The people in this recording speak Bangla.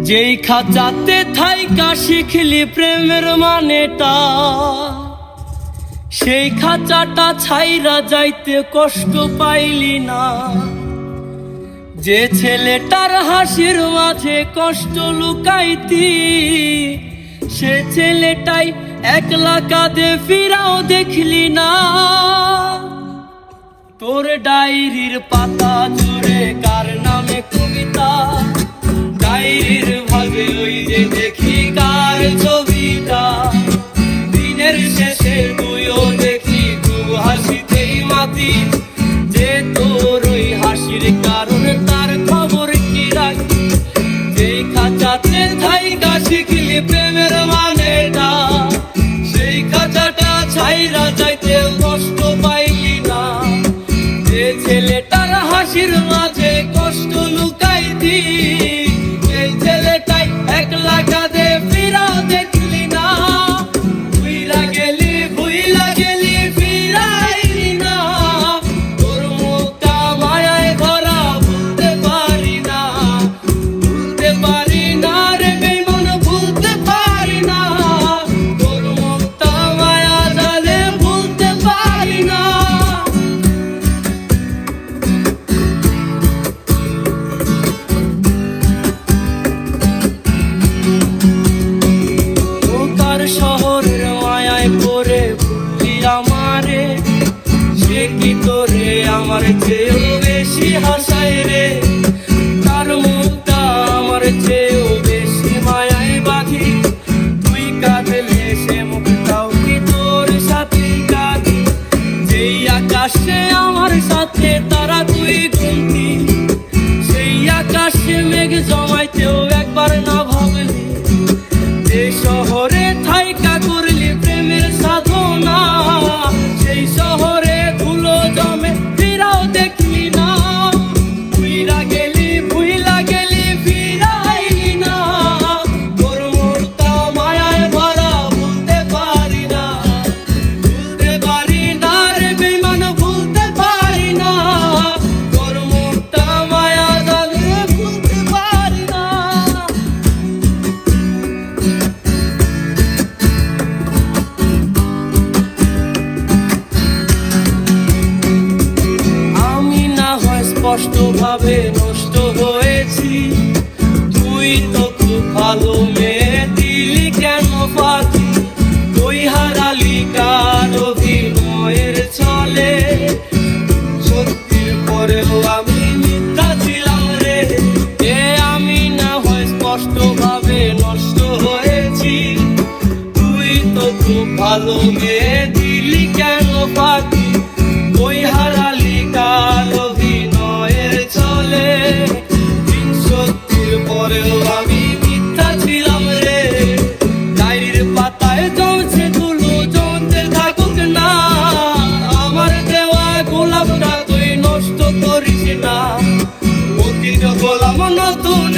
যেই খাঁচাতে থাইকা শিখলি প্রেমের মানেটা, সেই খাঁচাটা ছাইরা যাইতে কষ্ট পাইলি না। যে ছেলেটার হাসির মাঝে কষ্ট লুকাইতি, সে ছেলেটাই একলা কাঁদে ফিরাও দেখলি না। তোর ডায়েরির পাতা জুড়ে কার নামে কবিতা, ডায়েরির ভাগে ওই যে দেখি কার ছবিটা। দিনের শেষে তুইও দেখি খুব হাসিতেই মাতি, যে তোর ওই হাসির কারণে তার খবর কি রাখি। যেই খাঁচাতে থাইকা শিখলি প্রেমের মানেটা, সেই খাঁচাটা ছাইরা যাইতে কষ্ট পাইলি না। যে ছেলেটার হাসির মাঝে কষ্ট লুকাইতি, সেই ছেলেটাই একলা কাঁদে ফিরাও দেখলি না। ভুইলা গেলি ফিরাইলি না, তোর মুখটা মায়ায় ভরা ভুলতে পারি না। ভুলতে পারি না রে বেঈমান, ভুলতে পারি না। তোর মুখটা মায়া জালে ভুলতে পারি না। শহরের মায়ায় পড়ে ভুললি আমারে, সে কি তোরে আমার চেয়েও বেশি হাসায় রে। তার মুখটা আমার চেয়েও বেশি মায়ায় বাঁধি, তুই কাঁদলে সে মুখটাও কি তোর সাথে কাঁদি। যেই আকাশে আমার সাথে তারা তুই গুনতি, সেই আকাশে মেঘ জমাইতেও একবার না ভাবলি। যে শহরে থাইকা করলি প্রেমের সাধনা, সেই শহরে ধুলো জমে ফিরাও দেখলি না। ভুইলা গেলি ফিরাইলি না, তোর মুখটা মায়ায় ভরা ভুলতে পারি না। ভুলতে পারি না রে বেঈমান, ভুলতে পারি না। তোর মুখটা মায়া জালে ভুলতে পারি না। স্পষ্ট ভাবে নষ্ট হয়েছি, তুই তো খুব ভালো মেয়ে, দিলি কেন ফাঁকি। তুই হারালি কার অভিনয়ের ছলে, সত্যির পরেও আমি মিথ্যা ছিলাম রে। আমি না হয় স্পষ্ট ভাবে নষ্ট হয়েছি, তুই তো খুব ভালো মেয়ে, দিলি কেন ফাঁকি। তুই হারালি কার অভিনয়ের ছলে, সত্যির পরেও আমি মিথ্যা ছিলাম রে। ডায়েরির পাতায় জমছে ধুলো, জমতে থাকুক না। আমার দেওয়া গোলাপটা তুই নষ্ট করিস না। অতীত গোলাম নতুন